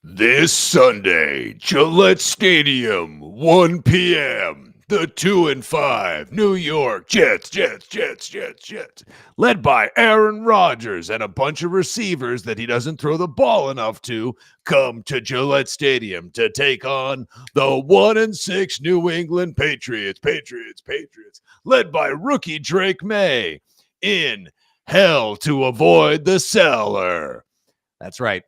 This Sunday, Gillette Stadium, 1 p.m. The 2-5 New York Jets, led by Aaron Rodgers and a bunch of receivers that he doesn't throw the ball enough to, come to Gillette Stadium to take on the 1-6 New England Patriots, led by rookie Drake May in hell to avoid the cellar. That's right.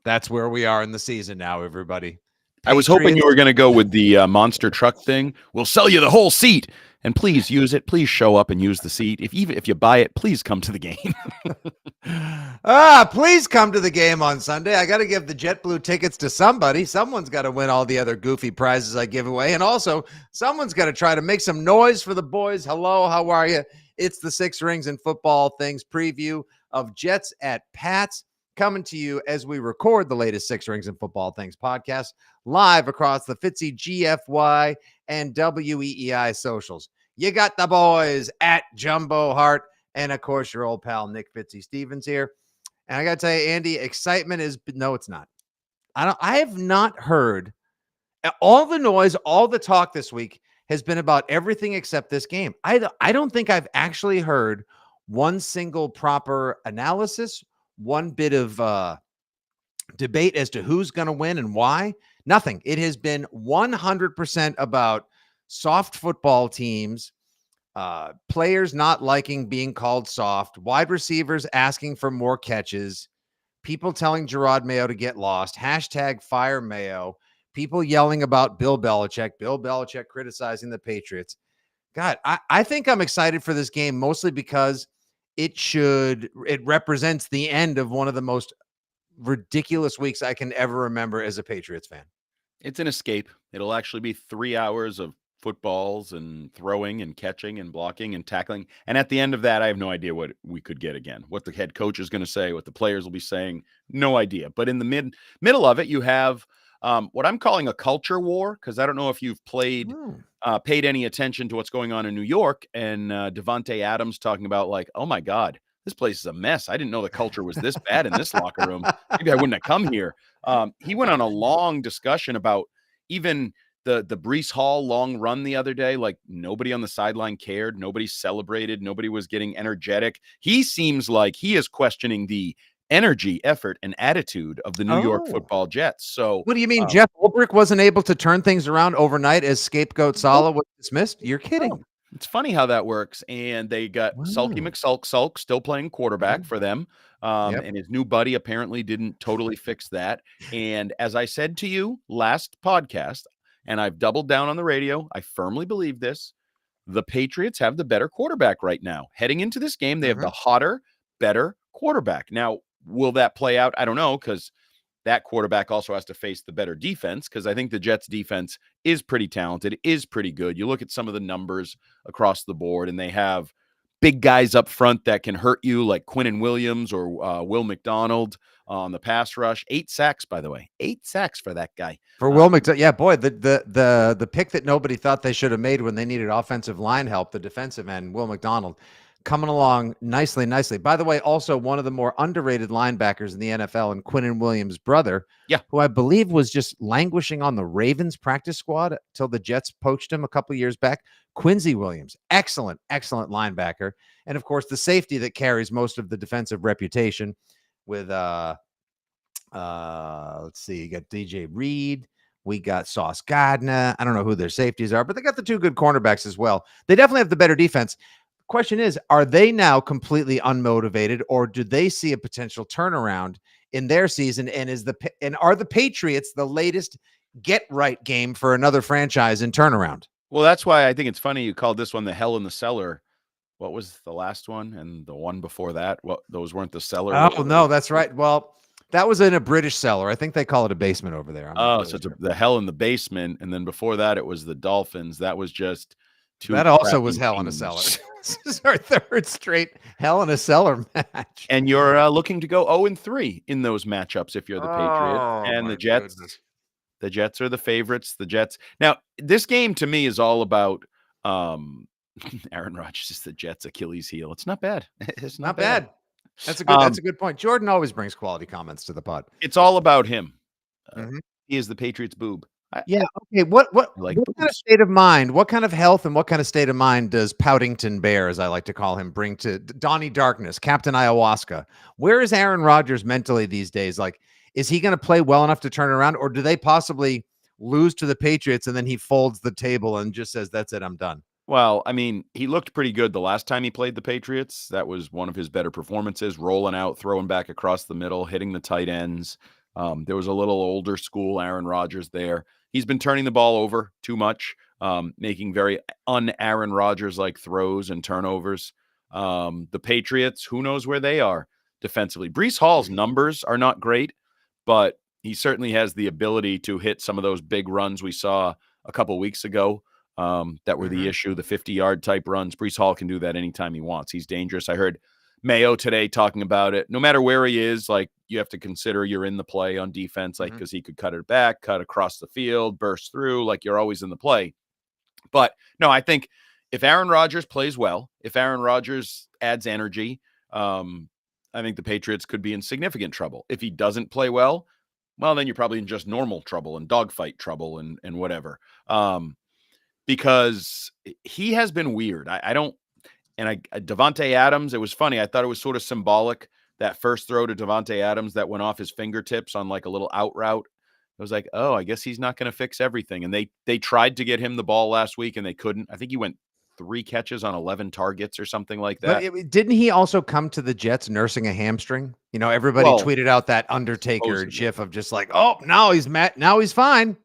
That's where we are in the season now, everybody. I was hoping you were going to go with the monster truck thing. We'll sell you the whole seat, and please use it. Please show up and use the seat. If you buy it, please come to the game. Please come to the game on Sunday. I got to give the JetBlue tickets to somebody. Someone's got to win all the other goofy prizes I give away, and also someone's got to try to make some noise for the boys. Hello, how are you? It's the Six Rings and Football Things preview of Jets at Pats, coming to you as we record the latest Six Rings and Football Things podcast live across the Fitzy GFY and WEEI socials. You got the boys at Jumbo Hart, and of course your old pal Nick Fitzy Stevens here. And I got to tell you, Andy, excitement is no, it's not. I have not heard all the noise, all the talk this week has been about everything except this game. I don't think I've actually heard one single proper analysis, one bit of debate as to who's going to win and why. Nothing. It has been 100% about soft football teams, players not liking being called soft, wide receivers asking for more catches, people telling Gerard Mayo to get lost, hashtag fire Mayo, people yelling about Bill Belichick criticizing the Patriots. God, I think I'm excited for this game, mostly because it represents the end of one of the most ridiculous weeks I can ever remember as a Patriots fan. It's an escape. It'll actually be 3 hours of footballs and throwing and catching and blocking and tackling. And at the end of that, I have no idea what we could get again, what the head coach is going to say, what the players will be saying. No idea. But in the middle of it, you have what I'm calling a culture war, because I don't know if you've paid any attention to what's going on in New York, and Devontae Adams talking about like, oh my God, this place is a mess. I didn't know the culture was this bad in this locker room. Maybe I wouldn't have come here. He went on a long discussion about even the Breece Hall long run the other day. Like nobody on the sideline cared. Nobody celebrated. Nobody was getting energetic. He seems like he is questioning the energy, effort, and attitude of the New York Football Jets. So what do you mean Jeff Ulbrich wasn't able to turn things around overnight as scapegoat Saleh was dismissed? You're kidding. It's funny how that works. And they got Sulky McSulk still playing quarterback for them. And his new buddy apparently didn't totally fix that. And as I said to you last podcast, and I've doubled down on the radio, I firmly believe this, the Patriots have the better quarterback right now. Heading into this game, they have the hotter, better quarterback. Now, will that play out? I don't know, because that quarterback also has to face the better defense, because I think the Jets defense is pretty talented, is pretty good. You look at some of the numbers across the board, and they have big guys up front that can hurt you, like Quinnen Williams or Will McDonald on the pass rush. 8 sacks, by the way. 8 sacks for that guy. For Will McDonald. Yeah, boy, the pick that nobody thought they should have made when they needed offensive line help, the defensive end, Will McDonald, coming along nicely. By the way, also one of the more underrated linebackers in the NFL, and Quinnen Williams' brother, who I believe was just languishing on the Ravens practice squad till the Jets poached him a couple years back. Quincy Williams, excellent linebacker. And of course, the safety that carries most of the defensive reputation with, let's see, you got DJ Reed. We got Sauce Gardner. I don't know who their safeties are, but they got the 2 good cornerbacks as well. They definitely have the better defense. Question is, are they now completely unmotivated, or do they see a potential turnaround in their season? And are the Patriots the latest get right game for another franchise in turnaround? Well, that's why I think it's funny you called this one the Hell in the Cellar. What was the last one and the one before that? Well, those weren't the cellar. Oh, no, that's right. Well, that was in a British cellar. I think they call it a basement over there. So it's the Hell in the Basement, and then before that it was the Dolphins. That was just that also was Hell in a Cellar. This is our 3rd straight Hell in a Cellar match. And you're looking to go 0-3 in those matchups if you're the Patriots. And the Jets. Goodness. The Jets are the favorites. The Jets. Now, this game to me is all about Aaron Rodgers is the Jets' Achilles heel. It's not bad. It's Not bad. That's a good point. Jordan always brings quality comments to the pod. It's all about him. Mhm. He is the Patriots' boob. Yeah. Okay. What I like kind of boobs. state of mind, what kind of health and what kind of state of mind does Poutington Bear, as I like to call him, bring to Donnie Darkness, Captain Ayahuasca? Where is Aaron Rodgers mentally these days? Like, is he going to play well enough to turn it around, or do they possibly lose to the Patriots and then he folds the table and just says, "That's it, I'm done"? Well, I mean, he looked pretty good the last time he played the Patriots. That was one of his better performances, rolling out, throwing back across the middle, hitting the tight ends. There was a little older school Aaron Rodgers there. He's been turning the ball over too much, making very un-Aaron Rodgers-like throws and turnovers. The Patriots, who knows where they are defensively. Breece Hall's numbers are not great, but he certainly has the ability to hit some of those big runs we saw a couple weeks ago. That were the issue, the 50-yard type runs. Breece Hall can do that anytime he wants. He's dangerous. I heard Mayo today talking about it. No matter where he is, like, you have to consider you're in the play on defense, like, because he could cut it back, cut across the field, burst through, like, you're always in the play. But no, I think if Aaron Rodgers plays well, if Aaron Rodgers adds energy, I think the Patriots could be in significant trouble. If he doesn't play well, then you're probably in just normal trouble and dogfight trouble and whatever. Because he has been weird. Davante Adams, it was funny. I thought it was sort of symbolic, that first throw to Davante Adams that went off his fingertips on like a little out route. I was like, oh, I guess he's not going to fix everything. And they tried to get him the ball last week and they couldn't. I think he went 3 catches on 11 targets or something like that. But didn't he also come to the Jets nursing a hamstring? You know, everybody tweeted out that Undertaker supposedly. gif of just like, oh, now he's mad. Now he's fine.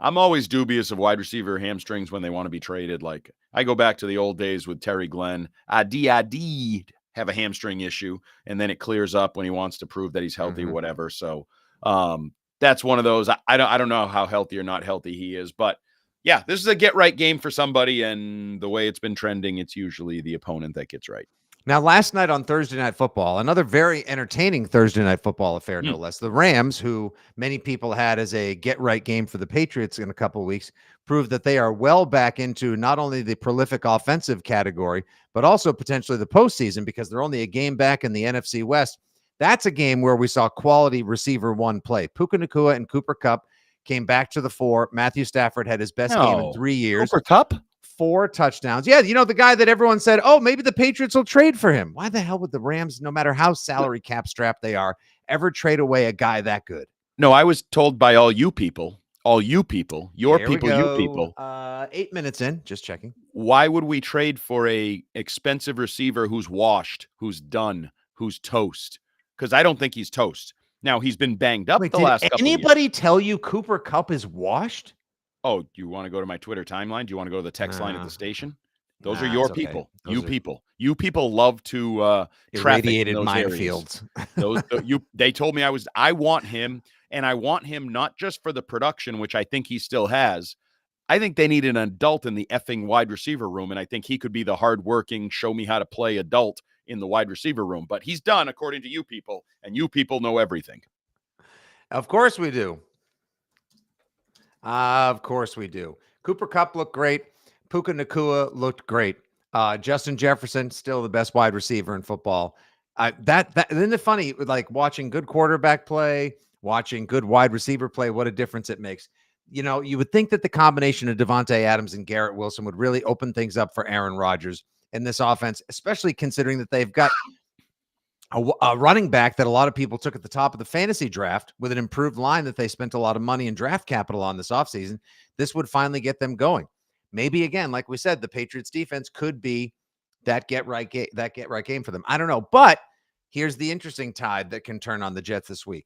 I'm always dubious of wide receiver hamstrings when they want to be traded. Like, I go back to the old days with Terry Glenn. I did have a hamstring issue, and then it clears up when he wants to prove that he's healthy, whatever. So that's one of those. I don't know how healthy or not healthy he is, but yeah, this is a get right game for somebody, and the way it's been trending, it's usually the opponent that gets right. Now, last night on Thursday Night Football, another very entertaining Thursday Night Football affair, no less. The Rams, who many people had as a get-right game for the Patriots in a couple of weeks, proved that they are well back into not only the prolific offensive category, but also potentially the postseason, because they're only a game back in the NFC West. That's a game where we saw quality receiver one play. Puka Nacua and Cooper Kupp came back to the fore. Matthew Stafford had his best game in 3 years. Cooper Kupp? 4 touchdowns. Yeah, you know, the guy that everyone said, oh, maybe the Patriots will trade for him. Why the hell would the Rams, no matter how salary cap strapped they are, ever trade away a guy that good? No, I was told by all you people, your people, you people. 8 minutes in, just checking. Why would we trade for a expensive receiver who's washed, who's done, who's toast? Because I don't think he's toast. Now, he's been banged up the last couple of years. Anybody tell you Cooper Kupp is washed? Oh, do you want to go to my Twitter timeline? Do you want to go to the text line at the station? Those are your people. Okay. You people love to traffic irradiated in those minefields. They told me I want him, and I want him not just for the production, which I think he still has. I think they need an adult in the effing wide receiver room, and I think he could be the hardworking, show me how to play adult in the wide receiver room. But he's done, according to you people, and you people know everything. Of course we do. Of course we do. Cooper Kupp looked great. Puka Nacua looked great. Justin Jefferson, still the best wide receiver in football. Then the funny, like watching good quarterback play, watching good wide receiver play, what a difference it makes. You know, you would think that the combination of Davante Adams and Garrett Wilson would really open things up for Aaron Rodgers in this offense, especially considering that they've got a running back that a lot of people took at the top of the fantasy draft with an improved line that they spent a lot of money in draft capital on this offseason. This would finally get them going. Maybe again, like we said, the Patriots defense could be that get right game for them. I don't know, but here's the interesting tide that can turn on the Jets this week.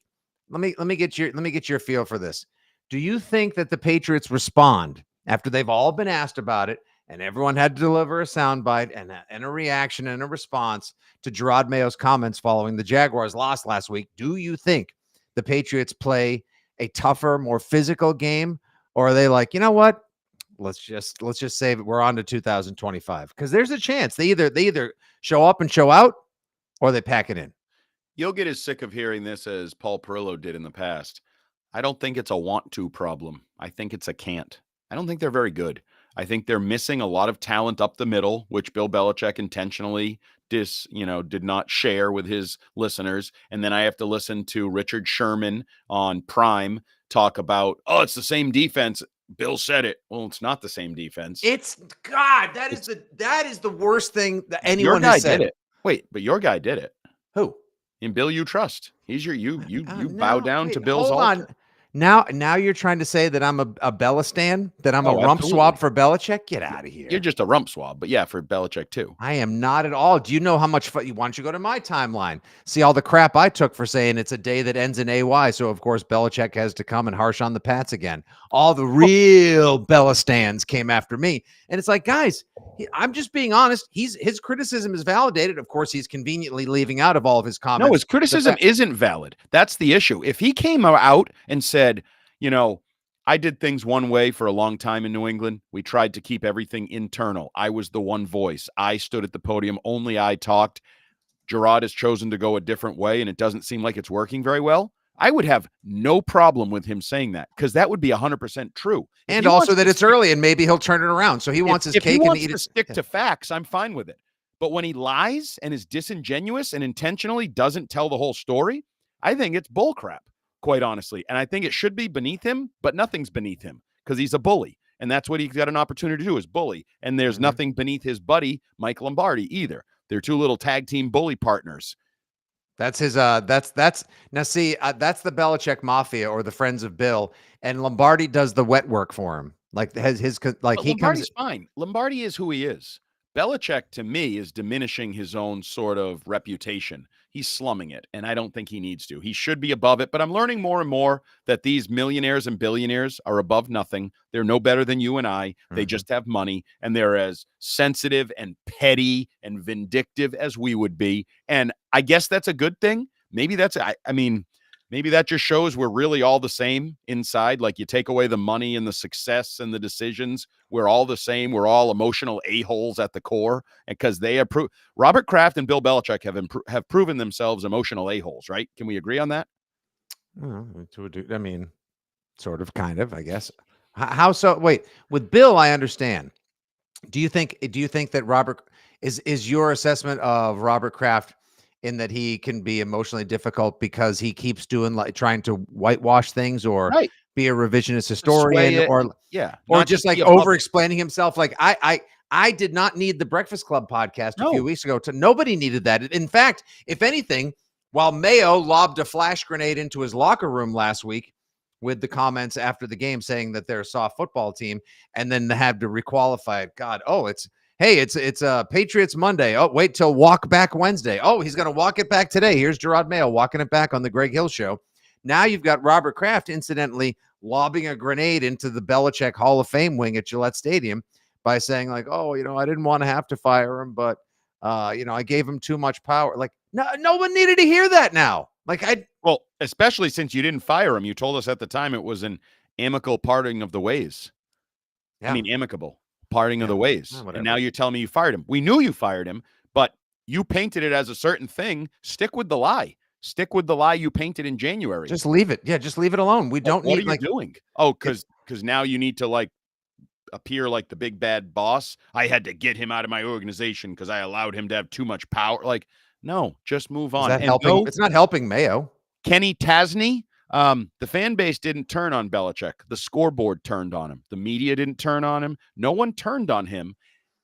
Let me get your feel for this. Do you think that the Patriots respond after they've all been asked about it and everyone had to deliver a soundbite and a reaction and a response to Gerard Mayo's comments following the Jaguars' loss last week? Do you think the Patriots play a tougher, more physical game, or are they like, you know what? Let's just save it. We're on to 2025, because there's a chance they either show up and show out, or they pack it in. You'll get as sick of hearing this as Paul Perillo did in the past. I don't think it's a want to problem. I think it's a can't. I don't think they're very good. I think they're missing a lot of talent up the middle, which Bill Belichick intentionally did not share with his listeners. And then I have to listen to Richard Sherman on Prime talk about, oh, it's the same defense. Bill said it. Well, it's not the same defense. It's God. That is the worst thing that anyone your guy has said. did it. Wait, but your guy did it. Who? In Bill you trust. He's you bow down to Bill's altar. Now you're trying to say that I'm a Bella stan, that I'm a rump swab for Belichick? Get out of here. You're just a rump swab, but yeah, for Belichick too. I am not at all. Do you know how much fun? Why don't you go to my timeline? See all the crap I took for saying it's a day that ends in AY. So of course Belichick has to come and harsh on the Pats again. All the real Bella stans came after me. And it's like, guys, I'm just being honest. His criticism is validated. Of course, he's conveniently leaving out of all of his comments. No, his criticism isn't valid. That's the issue. If he came out and said, I did things one way for a long time in New England. We tried to keep everything internal. I was the one voice. I stood at the podium. Only I talked. Gerard has chosen to go a different way, and it doesn't seem like it's working very well. I would have no problem with him saying that, because that would be 100% true. And also that it's early and maybe he'll turn it around. So he wants his cake and eat it. Stick to facts, I'm fine with it. But when he lies and is disingenuous and intentionally doesn't tell the whole story, I think it's bullcrap, quite honestly. And I think it should be beneath him, but nothing's beneath him because he's a bully. And that's what he's got an opportunity to do, is bully. And there's nothing beneath his buddy, Mike Lombardi, either. They're two little tag team bully partners. That's his that's now see that's the Belichick Mafia, or the Friends of Bill, and Lombardi does the wet work for him. Like Lombardi's fine. Lombardi is who he is. Belichick, to me, is diminishing his own sort of reputation. He's slumming it, and I don't think he needs to. He should be above it, but I'm learning more and more that these millionaires and billionaires are above nothing. They're no better than you and I. They just have money, and they're as sensitive and petty and vindictive as we would be. And I guess that's a good thing. Maybe maybe that just shows we're really all the same inside. Like, you take away the money and the success and the decisions, we're all the same. We're all emotional a-holes at the core, because they approve. Robert Kraft and Bill Belichick have proven themselves emotional a-holes, right? Can we agree on that? I mean, sort of, kind of, I guess. How so? Wait, with Bill, I understand. Do you think that Robert is your assessment of Robert Kraft in that he can be emotionally difficult because he keeps trying to whitewash things, or be a revisionist historian, or just like over explaining himself? Like I did not need the Breakfast Club podcast a few weeks ago. Nobody needed that. In fact, if anything, while Mayo lobbed a flash grenade into his locker room last week with the comments after the game saying that they're a soft football team, and then had to requalify it. God, it's Patriots Monday. Oh, wait till walk back Wednesday. Oh, he's going to walk it back today. Here's Gerard Mayo walking it back on the Greg Hill Show. Now you've got Robert Kraft incidentally lobbing a grenade into the Belichick Hall of Fame wing at Gillette Stadium by saying, like, oh, I didn't want to have to fire him, but I gave him too much power. Like, no one needed to hear that now. Well, especially since you didn't fire him. You told us at the time it was an amicable parting of the ways. Yeah. I mean, amicable parting of the ways. And now you're telling me you fired him. We knew you fired him, but you painted it as a certain thing. Stick with the lie. Stick with the lie you painted in January. Just leave it. Yeah, just leave it alone. We don't need. What are you doing? Oh, because now you need to appear like the big bad boss. I had to get him out of my organization because I allowed him to have too much power. Like, no, just move on. Is that helping? It's not helping Mayo. Kenny Tasney. The fan base didn't turn on Belichick. The scoreboard turned on him. The media didn't turn on him. No one turned on him.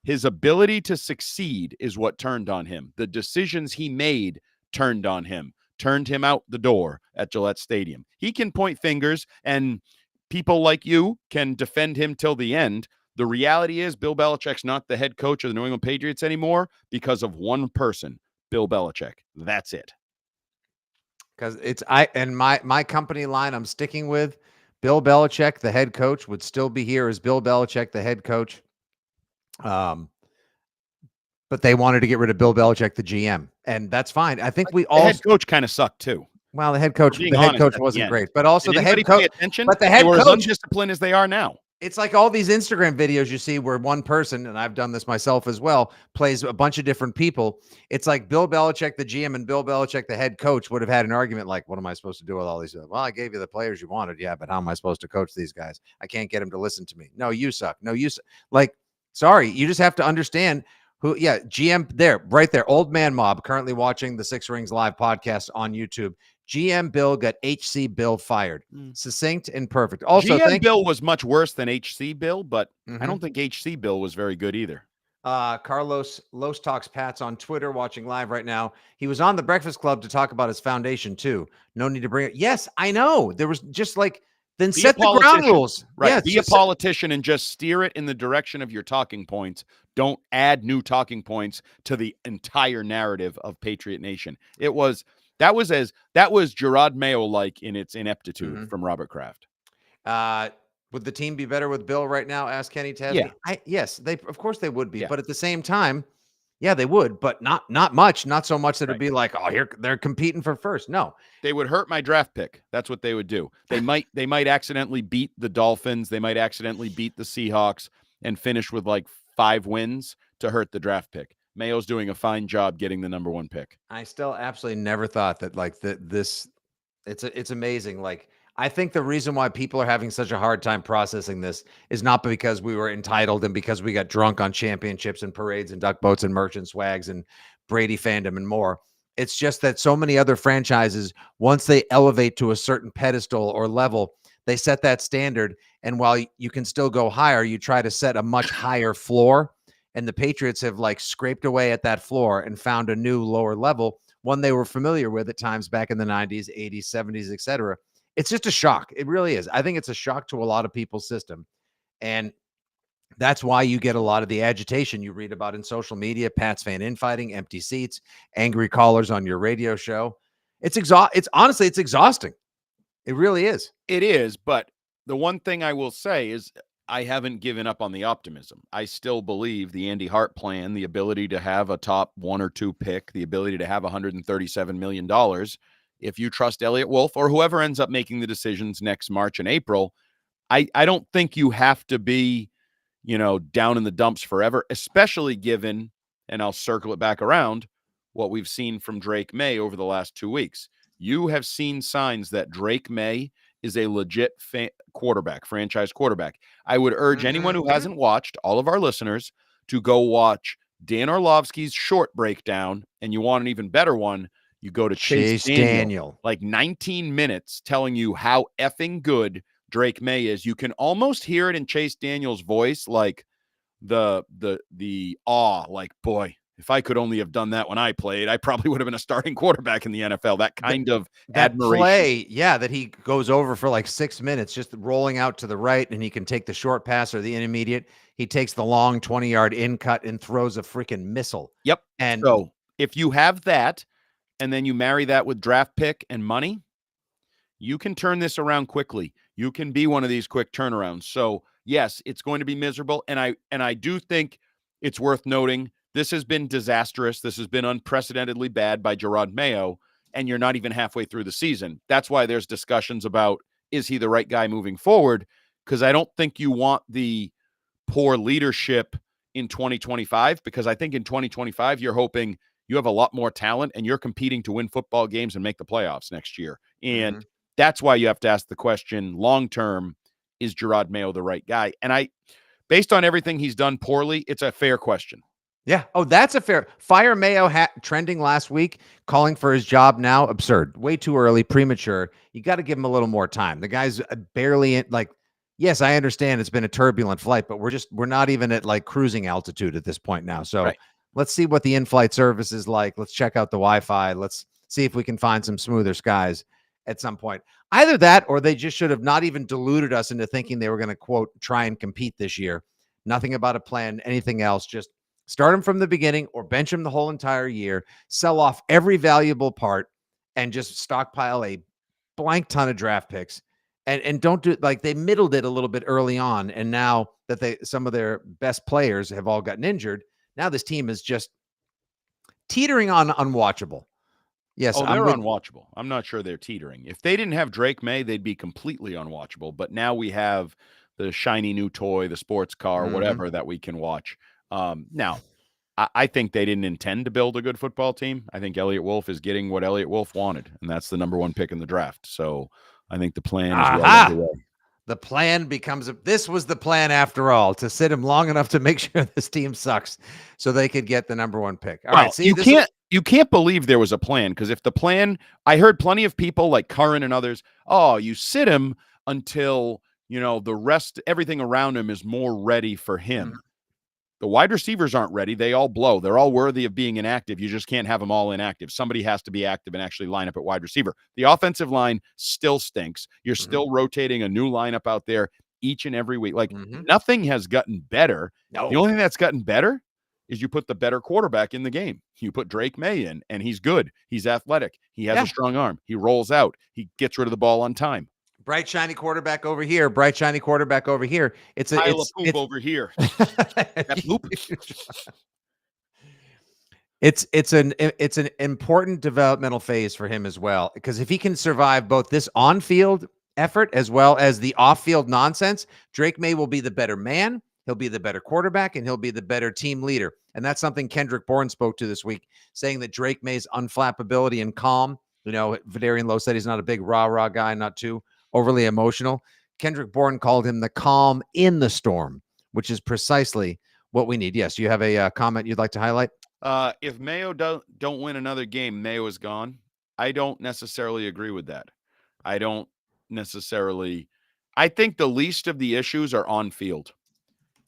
His ability to succeed is what turned on him. The decisions he made turned on him, turned him out the door at Gillette Stadium. He can point fingers, and people like you can defend him till the end. The reality is Bill Belichick's not the head coach of the New England Patriots anymore because of one person, Bill Belichick. That's it. Because my company line I'm sticking with, Bill Belichick, the head coach, would still be here as Bill Belichick, the head coach. But they wanted to get rid of Bill Belichick, the GM, and that's fine. I think the head coach kind of sucked too. Well, the head coach wasn't great, but also the head coach. But the head coach, undisciplined as they are now. It's like all these Instagram videos you see where one person, and I've done this myself as well, plays a bunch of different people. It's like Bill Belichick, the GM, and Bill Belichick, the head coach, would have had an argument like, what am I supposed to do with all these? Well, I gave you the players you wanted. Yeah, but how am I supposed to coach these guys? I can't get them to listen to me. No, you suck. No, you suck. Like, sorry, you just have to understand who, yeah, GM there, right there. Old Man Mob, currently watching the Six Rings Live podcast on YouTube. GM Bill got HC Bill fired. Succinct and perfect. Also, GM Bill was much worse than HC Bill, but I Mhm. don't think HC Bill was very good either. Carlos Los Talks Pats on Twitter watching live right now. He was on the Breakfast Club to talk about his foundation too. No need to bring it. Yes, I know. There was just like, then Be set a the ground politician. rules. Right. Yeah, Be a politician and just steer it in the direction of your talking points. Don't add new talking points to the entire narrative of Patriot Nation. That was Gerard Mayo like in its ineptitude from Robert Kraft. Would the team be better with Bill right now? Asked Kenny Tasby. Yeah. Yes, of course they would be. Yeah. But at the same time, yeah, they would, but not much, not so much that it'd Right. be like, oh, here they're competing for first. No, They would hurt my draft pick. That's what they would do. They might accidentally beat the Dolphins. They might accidentally beat the Seahawks and finish with like 5 wins to hurt the draft pick. Mayo's doing a fine job getting the number 1 pick. I still absolutely never thought that like this. It's amazing. Like, I think the reason why people are having such a hard time processing this is not because we were entitled and because we got drunk on championships and parades and duck boats and merchant swags and Brady fandom and more. It's just that so many other franchises, once they elevate to a certain pedestal or level, they set that standard. And while you can still go higher, you try to set a much higher floor. And the Patriots have like scraped away at that floor and found a new lower level, one they were familiar with at times back in the 90s, 80s, 70s, etc. It's just a shock. It really is. I think it's a shock to a lot of people's system. And that's why you get a lot of the agitation you read about in social media, Pats fan infighting, empty seats, angry callers on your radio show. It's honestly, it's exhausting. It really is. It is, but the one thing I will say is I haven't given up on the optimism. I still believe the Andy Hart plan, the ability to have a top 1 or 2 pick, the ability to have $137 million. If you trust Elliott Wolf or whoever ends up making the decisions next March and April, I don't think you have to be, down in the dumps forever, especially given, and I'll circle it back around, what we've seen from Drake May over the last 2 weeks. You have seen signs that Drake May is a legit franchise quarterback. I would urge anyone who hasn't watched, all of our listeners, to go watch Dan Orlovsky's short breakdown, and you want an even better one, you go to Chase Daniel. Like 19 minutes telling you how effing good Drake May is. You can almost hear it in Chase Daniel's voice, like the awe, like, boy, if I could only have done that when I played, I probably would have been a starting quarterback in the NFL. That kind of admiration. Play, that he goes over for like 6 minutes, just rolling out to the right, and he can take the short pass or the intermediate. He takes the long 20-yard in cut and throws a freaking missile. Yep. And so if you have that, and then you marry that with draft pick and money, you can turn this around quickly. You can be one of these quick turnarounds. So yes, it's going to be miserable. And I do think it's worth noting this has been disastrous. This has been unprecedentedly bad by Gerard Mayo, and you're not even halfway through the season. That's why there's discussions about, is he the right guy moving forward? Because I don't think you want the poor leadership in 2025, because I think in 2025, you're hoping you have a lot more talent and you're competing to win football games and make the playoffs next year. And that's why you have to ask the question long-term, is Gerard Mayo the right guy? And based on everything he's done poorly, it's a fair question. Yeah. Oh, that's a fair. Fire Mayo trending last week, calling for his job now. Absurd. Way too early, premature. You got to give him a little more time. The guy's barely in, like, yes, I understand it's been a turbulent flight, but we're not even at like cruising altitude at this point now. So let's see what the in-flight service is like. Let's check out the Wi-Fi. Let's see if we can find some smoother skies at some point. Either that, or they just should have not even deluded us into thinking they were going to, quote, try and compete this year. Nothing about a plan, anything else. Just start him from the beginning or bench him the whole entire year, sell off every valuable part, and just stockpile a blank ton of draft picks. And don't do like they middled it a little bit early on. And now that some of their best players have all gotten injured, now this team is just teetering on unwatchable. Yes, they're unwatchable. I'm not sure they're teetering. If they didn't have Drake May, they'd be completely unwatchable. But now we have shiny new toy, the sports car, whatever that we can watch. Now, I think they didn't intend to build a good football team. I think Elliott Wolf is getting what Elliott Wolf wanted, and that's the number 1 pick in the draft. So I think the plan is well underway. The plan becomes this was the plan after all, to sit him long enough to make sure this team sucks so they could get the number 1 pick. All right, see, you can't believe there was a plan, because if the plan, I heard plenty of people like Curran and others, you sit him until, everything around him is more ready for him. The wide receivers aren't ready. They all blow. They're all worthy of being inactive. You just can't have them all inactive. Somebody has to be active and actually line up at wide receiver. The offensive line still stinks. You're still rotating a new lineup out there each and every week. Like nothing has gotten better. No. The only thing that's gotten better is you put the better quarterback in the game. You put Drake May in, and he's good. He's athletic. He has a strong arm. He rolls out. He gets rid of the ball on time. Bright shiny quarterback over here. Bright shiny quarterback over here. It's over here. Poop. It's an important developmental phase for him as well, because if he can survive both this on-field effort as well as the off-field nonsense, Drake May will be the better man. He'll be the better quarterback, and he'll be the better team leader. And that's something Kendrick Bourne spoke to this week, saying that Drake May's unflappability and calm. Vadarian Lowe said he's not a big rah-rah guy, not too overly emotional. Kendrick Bourne called him the calm in the storm, which is precisely what we need. Yes, you have a comment you'd like to highlight? If Mayo don't win another game, Mayo is gone. I don't necessarily agree with that. I think the least of the issues are on field.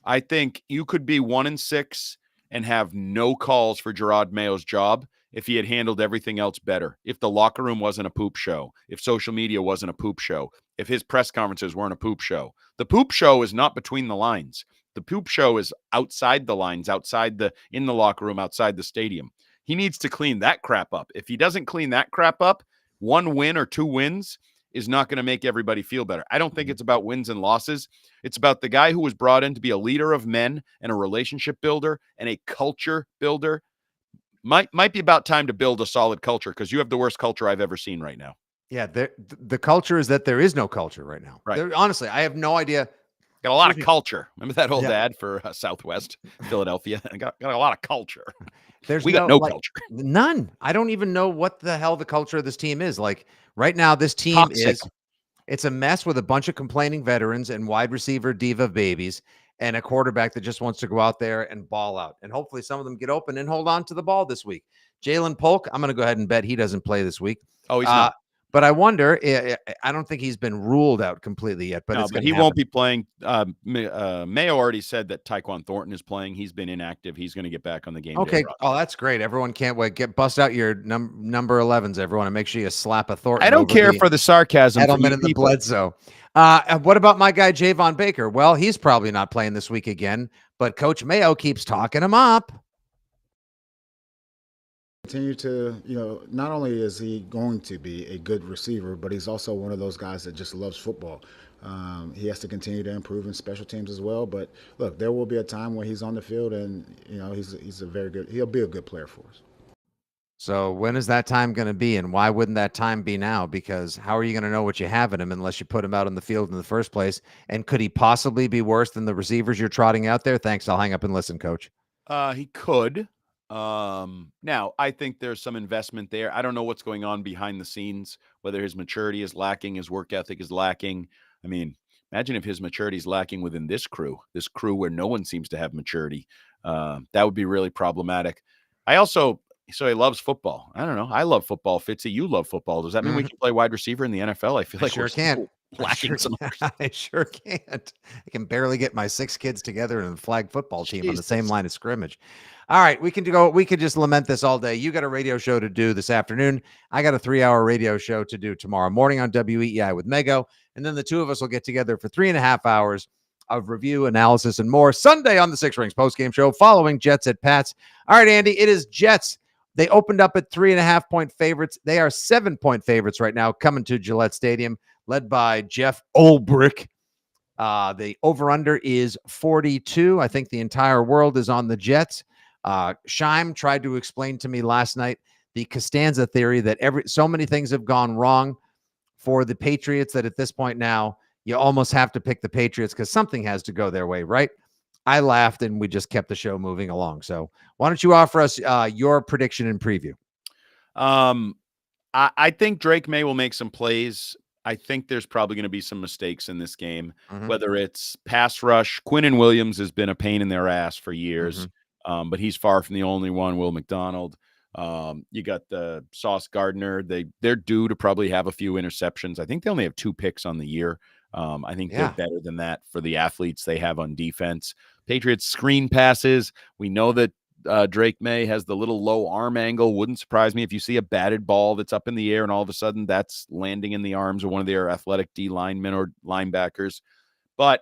I think you could be 1-6 and have no calls for Gerard Mayo's job if he had handled everything else better. If the locker room wasn't a poop show, if social media wasn't a poop show, if his press conferences weren't a poop show. The poop show is not between the lines. The poop show is outside the lines, in the locker room, outside the stadium. He needs to clean that crap up. If he doesn't clean that crap up, 1 win or 2 wins is not going to make everybody feel better. I don't think it's about wins and losses. It's about the guy who was brought in to be a leader of men and a relationship builder and a culture builder. Might be about time to build a solid culture, because you have the worst culture I've ever seen right now. Yeah, the culture is that there is no culture right now. Right. Honestly, I have no idea. Got a lot of culture. Remember that old ad for Southwest Philadelphia? got a lot of culture. We got no culture. None. I don't even know what the hell the culture of this team is. Like right now, this team it's a mess with a bunch of complaining veterans and wide receiver diva babies and a quarterback that just wants to go out there and ball out. And hopefully some of them get open and hold on to the ball this week. Jalen Polk, I'm going to go ahead and bet he doesn't play this week. Oh, he's not. But I wonder, I don't think he's been ruled out completely yet. But he won't be playing. Mayo already said that Tyquan Thornton is playing. He's been inactive. He's going to get back on the game. Okay. Oh, that's great. Everyone can't wait. Bust out your number 11s, everyone, and make sure you slap a Thornton. I don't care for the sarcasm. Edelman and the Bledsoe. What about my guy, Javon Baker? Well, he's probably not playing this week again, but Coach Mayo keeps talking him up. Continue to, not only is he going to be a good receiver, but he's also one of those guys that just loves football. He has to continue to improve in special teams as well. But look, there will be a time when he's on the field, and he'll be a good player for us. So when is that time going to be, and why wouldn't that time be now? Because how are you going to know what you have in him unless you put him out on the field in the first place? And could he possibly be worse than the receivers you're trotting out there? Thanks. I'll hang up and listen, Coach. He could. Now I think there's some investment there. I don't know what's going on behind the scenes, whether his maturity is lacking, his work ethic is lacking. I mean, imagine if his maturity is lacking within this crew where no one seems to have maturity. That would be really problematic. So he loves football. I don't know. I love football. Fitzy, you love football. Does that mean we can play wide receiver in the NFL? I feel like sure can't. Lacking some. I sure can't. I can barely get my 6 kids together in a flag football team on the same line of scrimmage. All right, we could just lament this all day. You got a radio show to do this afternoon. I got a 3-hour radio show to do tomorrow morning on WEEI with Mego. And then the two of us will get together for 3.5 hours of review, analysis, and more Sunday on the Six Rings postgame show following Jets at Pats. All right, Andy, it is Jets. They opened up at 3.5-point favorites. They are 7-point favorites right now coming to Gillette Stadium, led by Jeff Ulbrich. The over-under is 42. I think the entire world is on the Jets. Scheim tried to explain to me last night the Costanza theory that so many things have gone wrong for the Patriots that at this point now you almost have to pick the Patriots because something has to go their way, right? I laughed and we just kept the show moving along. So why don't you offer us your prediction and preview? I think Drake May will make some plays. I think there's probably going to be some mistakes in this game, whether it's pass rush. Quinnen Williams has been a pain in their ass for years, but he's far from the only one. Will McDonald. You got the Sauce Gardner. They're due to probably have a few interceptions. I think they only have 2 picks on the year. I think they're better than that for the athletes they have on defense. Patriots screen passes. We know that Drake May has the little low arm angle. Wouldn't surprise me if you see a batted ball that's up in the air and all of a sudden that's landing in the arms of one of their athletic D linemen or linebackers. But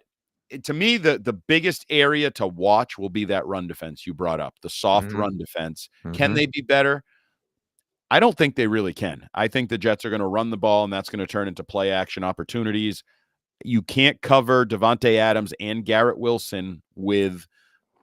to me, the biggest area to watch will be that run defense you brought up, the soft run defense. Can they be better? I don't think they really can. I think the Jets are going to run the ball, and that's going to turn into play action opportunities. You can't cover Devontae Adams and Garrett Wilson with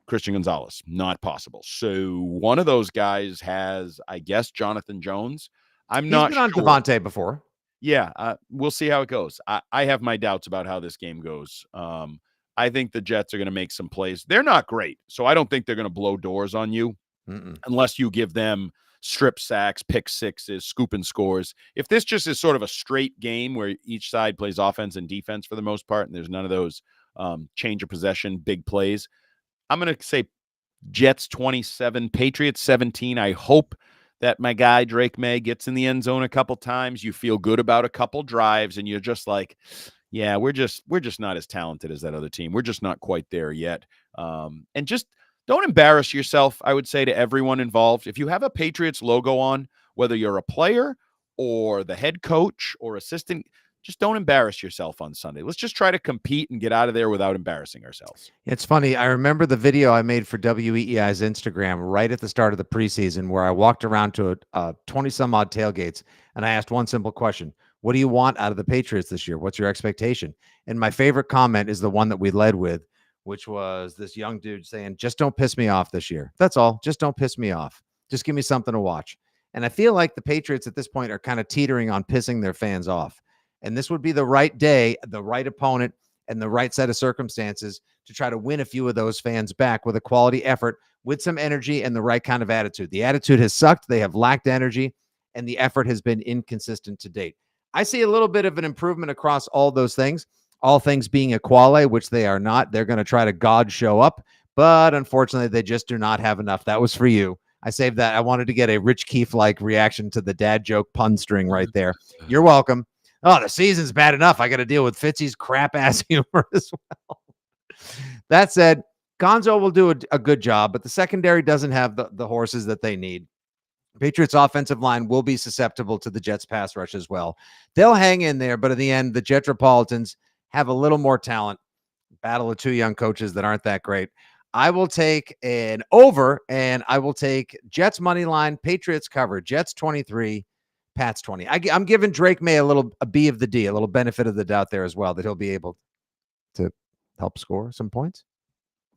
Christian Gonzalez. Not possible. So one of those guys has, I guess, Jonathan Jones. He's not been on Devontae before. Yeah, we'll see how it goes. I have my doubts about how this game goes. I think the Jets are going to make some plays. They're not great, so I don't think they're going to blow doors on you unless you give them strip sacks, pick sixes, scooping scores. If this just is sort of a straight game where each side plays offense and defense for the most part, and there's none of those change of possession, big plays, I'm going to say Jets 27, Patriots 17. I hope that my guy Drake May gets in the end zone a couple times. You feel good about a couple drives, and you're just like, yeah, we're just not as talented as that other team. We're just not quite there yet. And just don't embarrass yourself, I would say to everyone involved. If you have a Patriots logo on, whether you're a player or the head coach or assistant, just don't embarrass yourself on Sunday. Let's just try to compete and get out of there without embarrassing ourselves. It's funny. I remember the video I made for WEEI's Instagram right at the start of the preseason where I walked around to 20-some-odd tailgates, and I asked one simple question. What do you want out of the Patriots this year? What's your expectation? And my favorite comment is the one that we led with, which was this young dude saying, just don't piss me off this year. That's all. Just don't piss me off. Just give me something to watch. And I feel like the Patriots at this point are kind of teetering on pissing their fans off. And this would be the right day, the right opponent, and the right set of circumstances to try to win a few of those fans back with a quality effort, with some energy and the right kind of attitude. The attitude has sucked. They have lacked energy, and the effort has been inconsistent to date. I see a little bit of an improvement across all those things, all things being equale, which they are not. They're going to try to God show up, but unfortunately, they just do not have enough. That was for you. I saved that. I wanted to get a Rich Keefe-like reaction to the dad joke pun string right there. You're welcome. Oh, the season's bad enough. I got to deal with Fitzy's crap-ass humor as well. That said, Gonzo will do a good job, but the secondary doesn't have the horses that they need. Patriots offensive line will be susceptible to the Jets pass rush as well. They'll hang in there, but in the end, the Jetropolitans have a little more talent. Battle of two young coaches that aren't that great. I will take an over, and I will take Jets money line, Patriots cover, Jets 23, Pats 20. I'm giving Drake May a B of the D, a little benefit of the doubt there as well, that he'll be able to help score some points.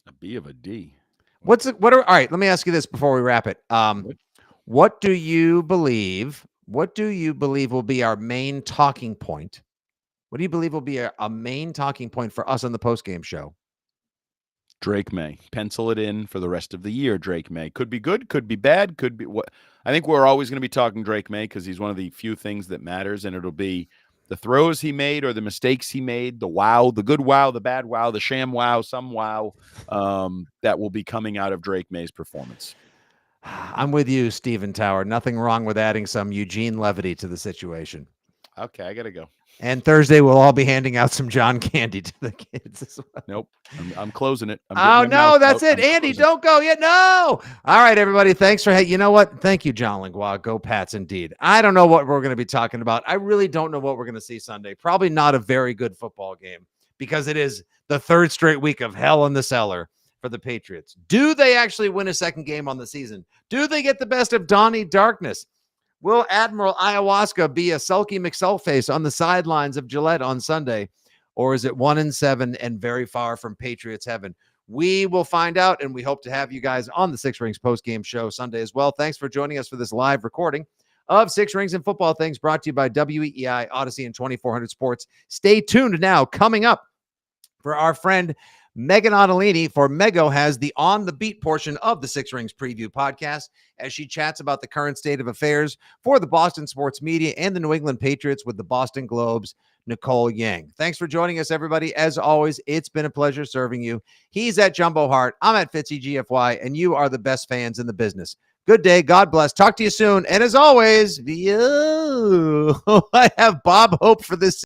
A B of a D. All right, let me ask you this before we wrap it. What do you believe will be our main talking point? What do you believe will be a main talking point for us on the postgame show? Drake May. Pencil it in for the rest of the year, Drake May. Could be good, could be bad, could be what. I think we're always going to be talking Drake May because he's one of the few things that matters, and it'll be the throws he made or the mistakes he made, the wow, the good wow, the bad wow, the sham wow, some wow that will be coming out of Drake May's performance. I'm with you, Stephen Tower. Nothing wrong with adding some Eugene levity to the situation. Okay, I got to go. And Thursday, we'll all be handing out some John candy to the kids as well. Nope. I'm closing it. Oh, no, that's it. Andy, don't go yet. No. All right, everybody. Thanks for, you know what? Thank you, John Langlois. Go Pats, indeed. I don't know what we're going to be talking about. I really don't know what we're going to see Sunday. Probably not a very good football game because it is the third straight week of hell in the cellar for the Patriots. Do they actually win a second game on the season? Do they get the best of Donnie Darkness? Will Admiral Ayahuasca be a sulky McSullface on the sidelines of Gillette on Sunday? Or is it 1-7 and very far from Patriots heaven? We will find out, and we hope to have you guys on the Six Rings postgame show Sunday as well. Thanks for joining us for this live recording of Six Rings and Football Things, brought to you by WEEI, Odyssey, and 2400 Sports. Stay tuned now. Coming up for our friend Megan Ottolini, for Mego has the On the Beat portion of the Six Rings Preview podcast as she chats about the current state of affairs for the Boston sports media and the New England Patriots with the Boston Globe's Nicole Yang. Thanks for joining us, everybody. As always, it's been a pleasure serving you. He's at Jumbo Hart. I'm at Fitzy GFY, and you are the best fans in the business. Good day. God bless. Talk to you soon. And as always, I have Bob Hope for this.